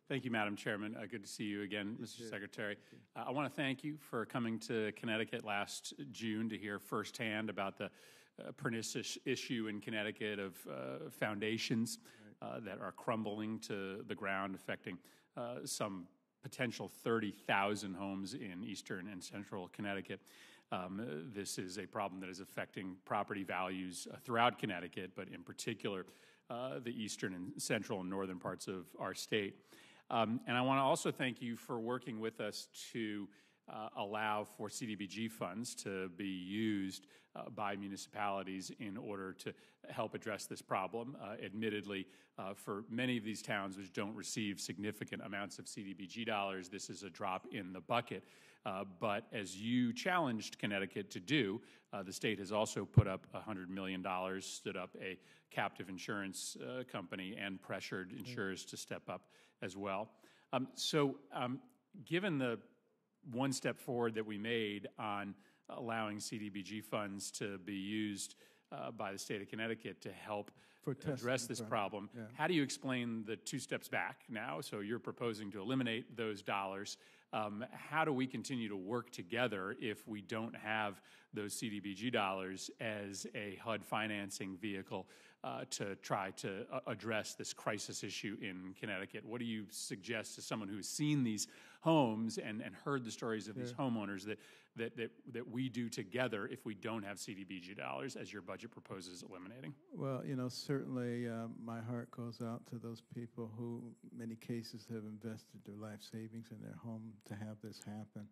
Thank you, Madam Chairman. Good to see you again, Mr. Secretary. I want to thank you for coming to Connecticut last June to hear firsthand about the pernicious issue in Connecticut of foundations that are crumbling to the ground, affecting some potential 30,000 homes in eastern and central Connecticut. This is a problem that is affecting property values throughout Connecticut, but in particular the eastern and central and northern parts of our state. And I want to also thank you for working with us to allow for CDBG funds to be used by municipalities in order to help address this problem. Admittedly, for many of these towns which don't receive significant amounts of CDBG dollars, this is a drop in the bucket. But as you challenged Connecticut to do, the state has also put up $100 million, stood up a captive insurance company, and pressured insurers to step up as well. Given the one step forward that we made on allowing CDBG funds to be used by the state of Connecticut to help address this problem, how do you explain the two steps back now? So you're proposing to eliminate those dollars. How do we continue to work together if we don't have those CDBG dollars as a HUD financing vehicle to try to address this crisis issue in Connecticut? What do you suggest to someone who's seen these homes and heard the stories of these homeowners that we do together if we don't have CDBG dollars, as your budget proposes eliminating? Well, certainly my heart goes out to those people who, in many cases, have invested their life savings in their home to have this happen.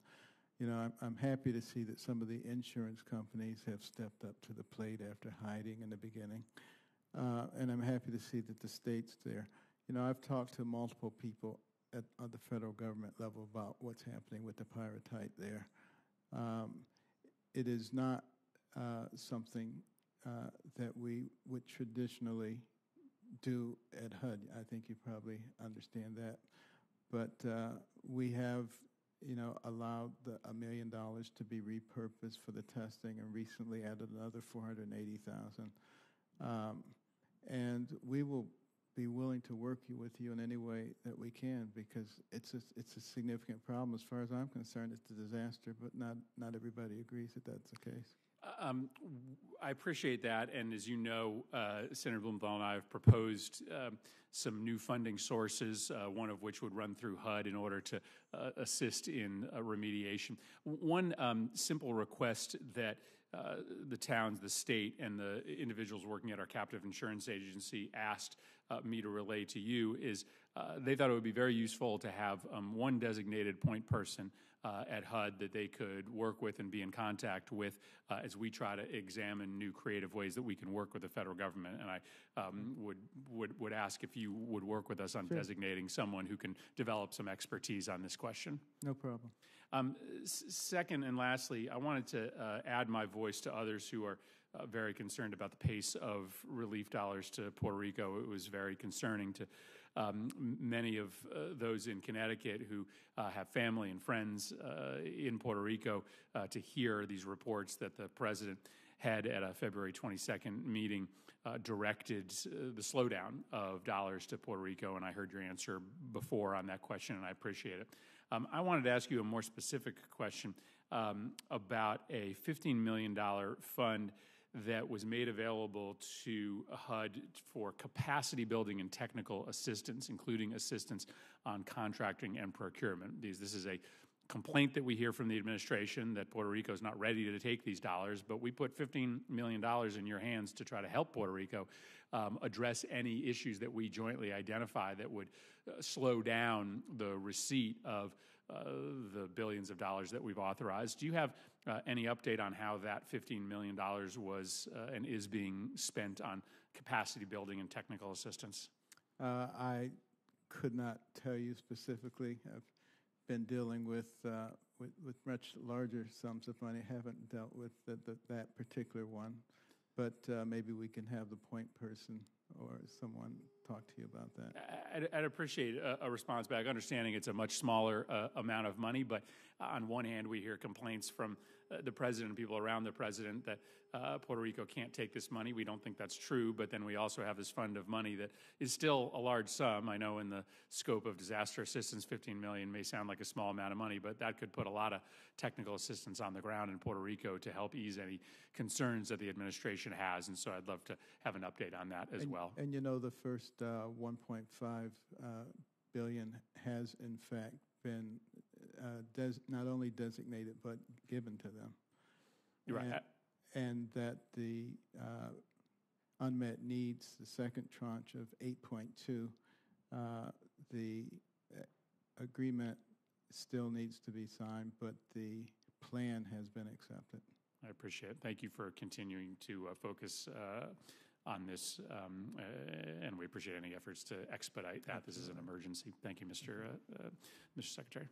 I'm happy to see that some of the insurance companies have stepped up to the plate after hiding in the beginning. And I'm happy to see that the state's there. I've talked to multiple people at the federal government level about what's happening with the pyrrhotite there. It is not something that we would traditionally do at HUD. I think you probably understand that. But we have, allowed the $1 million to be repurposed for the testing, and recently added another $480,000. And we will be willing to work with you in any way that we can, because it's a significant problem. As far as I'm concerned, it's a disaster, but not everybody agrees that that's the case. I appreciate that, and as you know, Senator Blumenthal and I have proposed some new funding sources, one of which would run through HUD in order to assist in remediation. One simple request that the towns, the state, and the individuals working at our captive insurance agency asked me to relay to you is they thought it would be very useful to have one designated point person at HUD that they could work with and be in contact with as we try to examine new creative ways that we can work with the federal government. And I would ask if you would work with us on designating someone who can develop some expertise on this question. No problem. Second and lastly, I wanted to add my voice to others who are very concerned about the pace of relief dollars to Puerto Rico. It was very concerning to many of those in Connecticut who have family and friends in Puerto Rico to hear these reports that the president had at a February 22nd meeting directed the slowdown of dollars to Puerto Rico, and I heard your answer before on that question, and I appreciate it. I wanted to ask you a more specific question about a $15 million fund that was made available to HUD for capacity building and technical assistance, including assistance on contracting and procurement. This is a complaint that we hear from the administration that Puerto Rico is not ready to take these dollars, but we put $15 million in your hands to try to help Puerto Rico address any issues that we jointly identify that would slow down the receipt of the billions of dollars that we've authorized. Do you have any update on how that $15 million was and is being spent on capacity building and technical assistance? I could not tell you specifically. I've been dealing with much larger sums of money. Haven't dealt with that particular one, but maybe we can have the point person or someone talk to you about that. I'd appreciate a response back, understanding it's a much smaller amount of money, but on one hand, we hear complaints from the president and people around the president that Puerto Rico can't take this money. We don't think that's true, but then we also have this fund of money that is still a large sum. I know in the scope of disaster assistance, $15 million may sound like a small amount of money, but that could put a lot of technical assistance on the ground in Puerto Rico to help ease any concerns that the administration has. And so I'd love to have an update on that as well. And you know, the first 1.5 billion has in fact been not only designated but given to them. You're right. And that the unmet needs, the second tranche of 8.2, the agreement still needs to be signed, but the plan has been accepted. I appreciate it. Thank you for continuing to focus on this, and we appreciate any efforts to expedite that. This is an emergency. Thank you, Mr. Secretary.